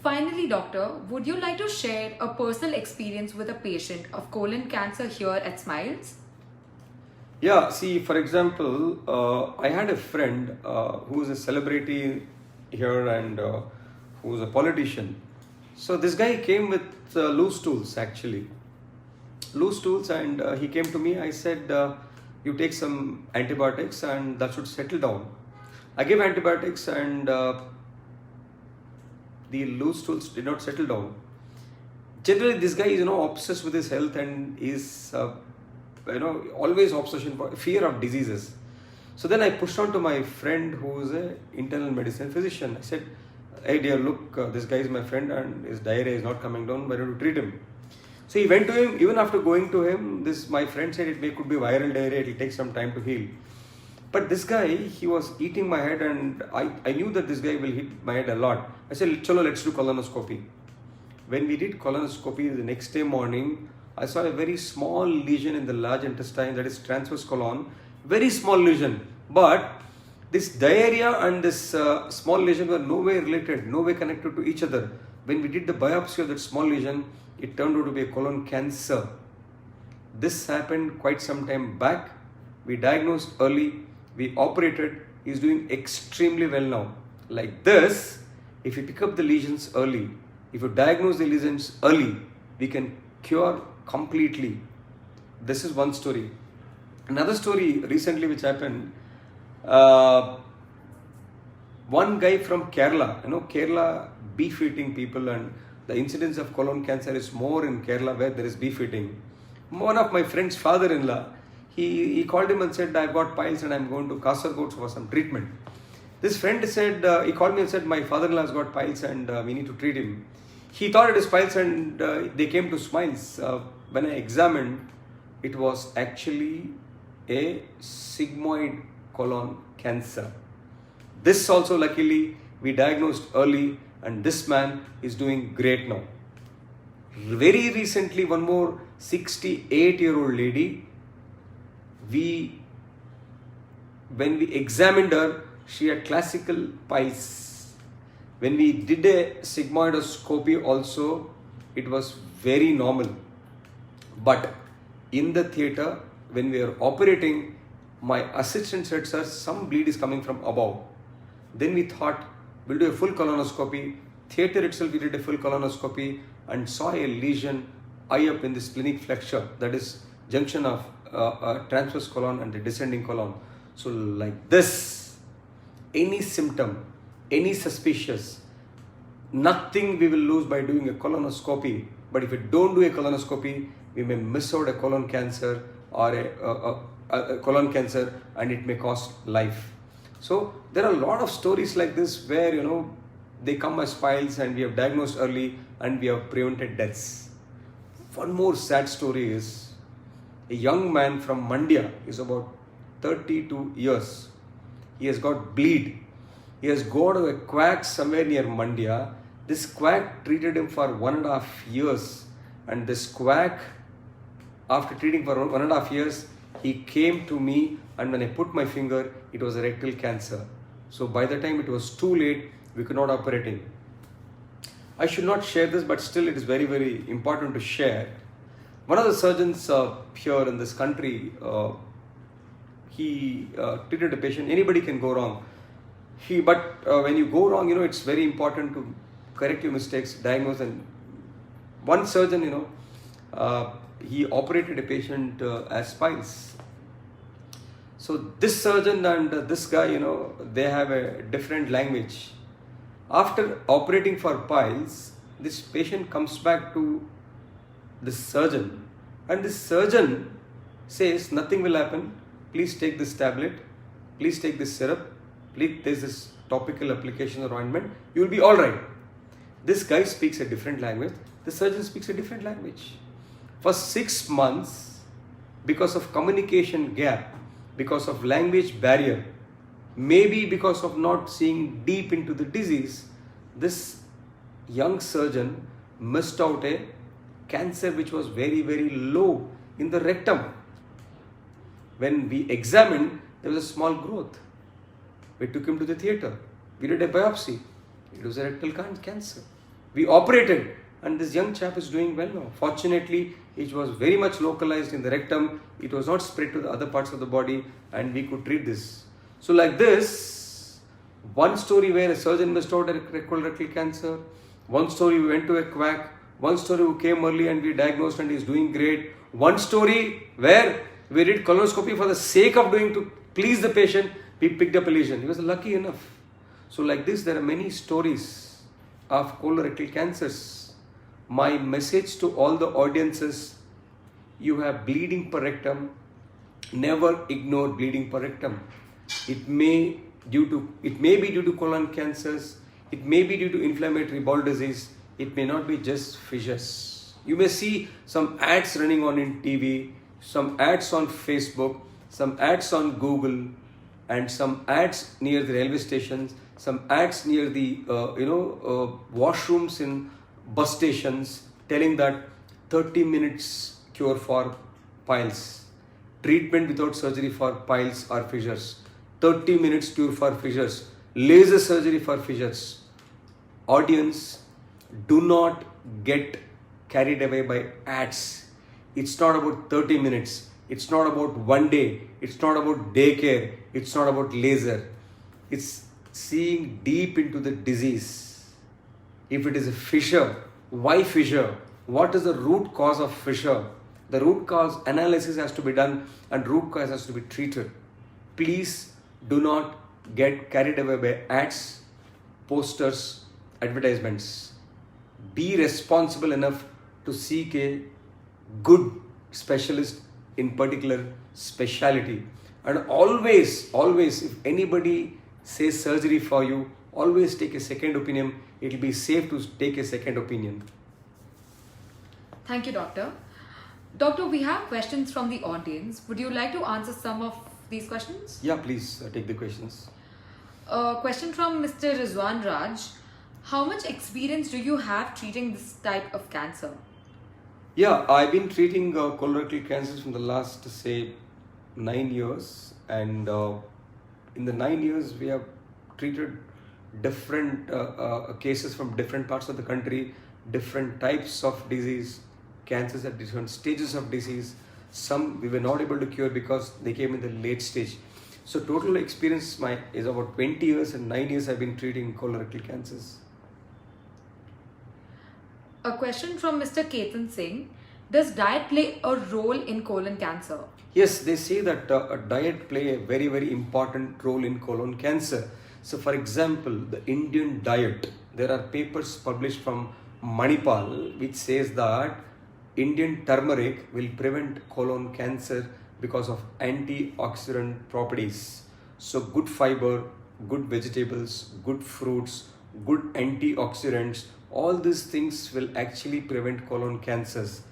Finally, doctor, would you like to share a personal experience with a patient of colon cancer here at Smiles? Yeah, see, for example, I had a friend who is a celebrity here and who is a politician. So this guy came with loose stools actually. Loose stools, and he came to me. I said, you take some antibiotics and that should settle down. I gave antibiotics and the loose stools did not settle down. Generally, this guy is obsessed with his health and is always obsession for fear of diseases. So then I pushed on to my friend who is a internal medicine physician. I said, hey dear, look, this guy is my friend and his diarrhea is not coming down. Why don't you treat him? So he went to him. Even after going to him, this my friend said could be viral diarrhea. It will take some time to heal. But this guy, he was eating my head, and I knew that this guy will hit my head a lot. I said, chalo, let's do colonoscopy. When we did colonoscopy the next day morning, I saw a very small lesion in the large intestine, that is transverse colon. Very small lesion. But this diarrhea and this small lesion were no way related, no way connected to each other. When we did the biopsy of that small lesion, it turned out to be a colon cancer. This happened quite some time back. We diagnosed early. We operated. He's doing extremely well now. Like this, if you pick up the lesions early, if you diagnose the lesions early, we can cure completely. This is one story. Another story recently which happened, one guy from Kerala, Kerala beef eating people, and the incidence of colon cancer is more in Kerala where there is beef eating. One of my friend's father-in-law, he called him and said, I've got piles and I'm going to Kasaragod for some treatment. This friend said, he called me and said, my father-in-law has got piles and we need to treat him. He thought it is piles and they came to Smiles. When I examined, it was actually a sigmoid colon cancer. This also luckily we diagnosed early, and this man is doing great now. Very recently, one more 68-year-old lady, when we examined her, she had classical piles. When we did a sigmoidoscopy also, it was very normal. But in the theater, when we are operating, my assistant said, sir, some bleed is coming from above. Then we thought, we'll do a full colonoscopy. Theater itself, we did a full colonoscopy and saw a lesion high up in the splenic flexure, that is junction of transverse colon and the descending colon. So like this, any symptom, any suspicious, nothing we will lose by doing a colonoscopy. But if we don't do a colonoscopy, we may miss out a colon cancer or a colon cancer, and it may cost life. So there are a lot of stories like this where they come as piles and we have diagnosed early and we have prevented deaths. One more sad story is a young man from Mandya, is about 32 years. He has got bleed. He has gone to a quack somewhere near Mandya. This quack treated him for 1.5 years, and this quack, after treating for 1.5 years, he came to me, and when I put my finger, it was a rectal cancer. So by the time it was too late, we could not operate him. I should not share this, but still it is very, very important to share. One of the surgeons here in this country, he treated a patient. Anybody can go wrong. But when you go wrong, it's very important to correct your mistakes, diagnose. And one surgeon, he operated a patient as piles. So this surgeon and this guy, they have a different language. After operating for piles, this patient comes back to the surgeon, and this surgeon says, nothing will happen. Please take this tablet. Please take this syrup. Please take this topical application or ointment. You will be all right. This guy speaks a different language. The surgeon speaks a different language. For 6 months, because of communication gap, because of language barrier, maybe because of not seeing deep into the disease, this young surgeon missed out a cancer which was very, very low in the rectum. When we examined, there was a small growth. We took him to the theater. We did a biopsy. It was a rectal cancer. We operated, and this young chap is doing well now. Fortunately, it was very much localized in the rectum. It was not spread to the other parts of the body, and we could treat this. So like this, one story where a surgeon missed out colorectal cancer, one story we went to a quack, one story who came early and we diagnosed and is doing great, one story where we did colonoscopy for the sake of doing to please the patient, we picked up a lesion. He was lucky enough. So like this, there are many stories of colorectal cancers. My message to all the audiences, you have bleeding per rectum, never ignore bleeding per rectum. It may be due to colon cancers, it may be due to inflammatory bowel disease, it may not be just fissures. You may see some ads running on in TV, some ads on Facebook, some ads on Google, and some ads near the railway stations, some ads near the washrooms in bus stations telling that 30 minutes cure for piles, treatment without surgery for piles or fissures, 30 minutes cure for fissures, laser surgery for fissures. Audience, do not get carried away by ads. It's not about 30 minutes. It's not about one day. It's not about daycare. It's not about laser. It's seeing deep into the disease. If it is a fissure, why fissure? What is the root cause of fissure? The root cause analysis has to be done and root cause has to be treated. Please do not get carried away by ads, posters, advertisements. Be responsible enough to seek a good specialist in particular speciality. And always, if anybody says surgery for you, always take a second opinion. It will be safe to take a second opinion. Thank you, Doctor. Doctor, we have questions from the audience. Would you like to answer some of these questions? Yeah, please take the questions. A question from Mr. Rizwan Raj. How much experience do you have treating this type of cancer? Yeah, I've been treating colorectal cancers from the last, say, 9 years. And in the 9 years, we have treated different cases from different parts of the country, different types of disease, cancers at different stages of disease. Some we were not able to cure because they came in the late stage. So total experience is about 20 years, and 9 years I've been treating colorectal cancers. A question from Mr. Ketan Singh. Does diet play a role in colon cancer? Yes, they say that diet play a very, very important role in colon cancer. So for example, the Indian diet, there are papers published from Manipal which says that Indian turmeric will prevent colon cancer because of antioxidant properties. So good fiber, good vegetables, good fruits, good antioxidants, all these things will actually prevent colon cancers.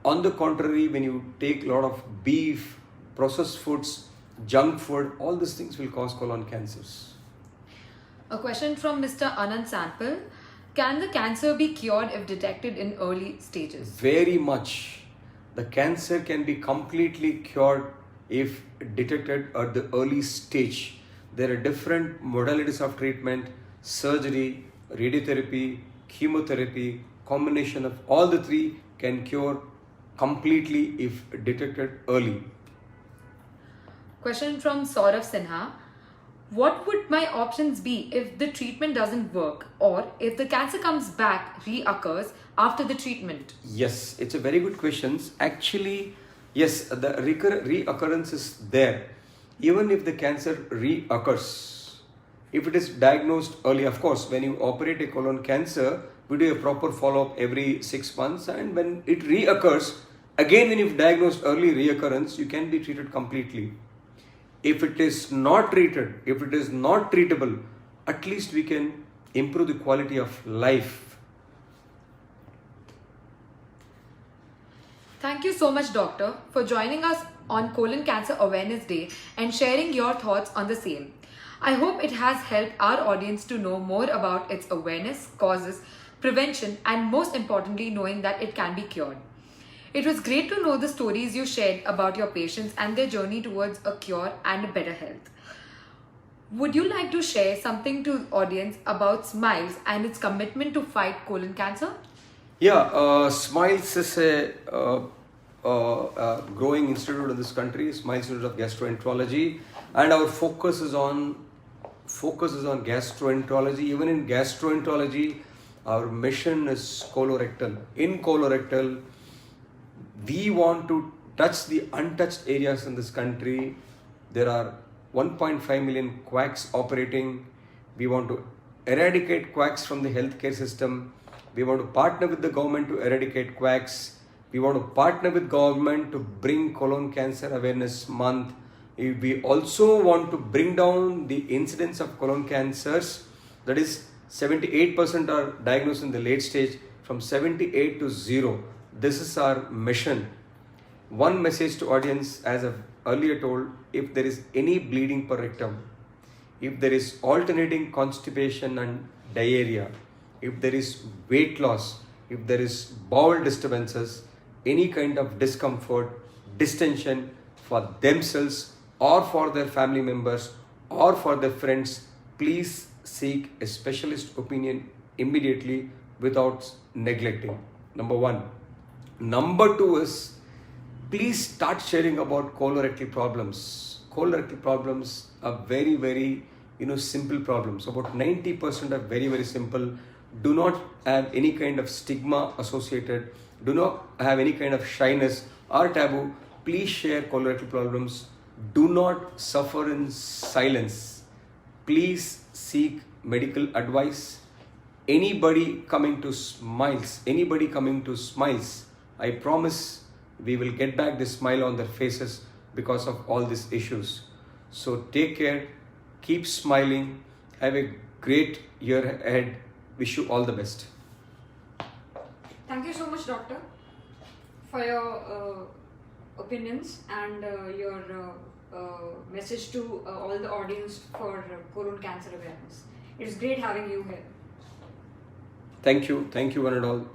On the contrary, when you take a lot of beef, processed foods, junk food, all these things will cause colon cancers. A question from Mr. Anand Sample. Can the cancer be cured if detected in early stages? Very much. The cancer can be completely cured if detected at the early stage. There are different modalities of treatment: surgery, radiotherapy, chemotherapy. Combination of all the three can cure completely if detected early. Question from Saurav Sinha. What would my options be if the treatment doesn't work, or if the cancer comes back, reoccurs after the treatment? Yes, it's a very good question. Actually, yes, the reoccurrence is there. Even if the cancer reoccurs, if it is diagnosed early, of course, when you operate a colon cancer, we do a proper follow-up every 6 months, and when it reoccurs, again when you've diagnosed early reoccurrence, you can be treated completely. If it is not treated, if it is not treatable, at least we can improve the quality of life. Thank you so much, Doctor, for joining us on Colon Cancer Awareness Day and sharing your thoughts on the same. I hope it has helped our audience to know more about its awareness, causes, prevention, and most importantly, knowing that it can be cured. It was great to know the stories you shared about your patients and their journey towards a cure and better health. Would you like to share something to the audience about Smiles and its commitment to fight colon cancer? Yeah, Smiles is a growing institute in this country, Smiles Institute of Gastroenterology, and our focus is on gastroenterology. Even in gastroenterology, our mission is colorectal. In colorectal, we want to touch the untouched areas in this country. There are 1.5 million quacks operating. We want to eradicate quacks from the healthcare system. We want to partner with the government to eradicate quacks. We want to partner with government to bring colon cancer awareness month. We also want to bring down the incidence of colon cancers. That is 78% are diagnosed in the late stage, from 78 to 0. This is our mission. One message to audience, as I've earlier told, if there is any bleeding per rectum, if there is alternating constipation and diarrhea, if there is weight loss, if there is bowel disturbances, any kind of discomfort, distension for themselves or for their family members or for their friends, please seek a specialist opinion immediately without neglecting. Number one. Number two is, please start sharing about colorectal problems. Colorectal problems are very, very simple problems. About 90% are very, very simple. Do not have any kind of stigma associated. Do not have any kind of shyness or taboo. Please share colorectal problems. Do not suffer in silence. Please seek medical advice. Anybody coming to Smiles, I promise we will get back the smile on their faces because of all these issues. So take care, keep smiling, have a great year ahead. Wish you all the best. Thank you so much, doctor, for your opinions and your message to all the audience for colon cancer awareness. It's great having you here. Thank you one and all.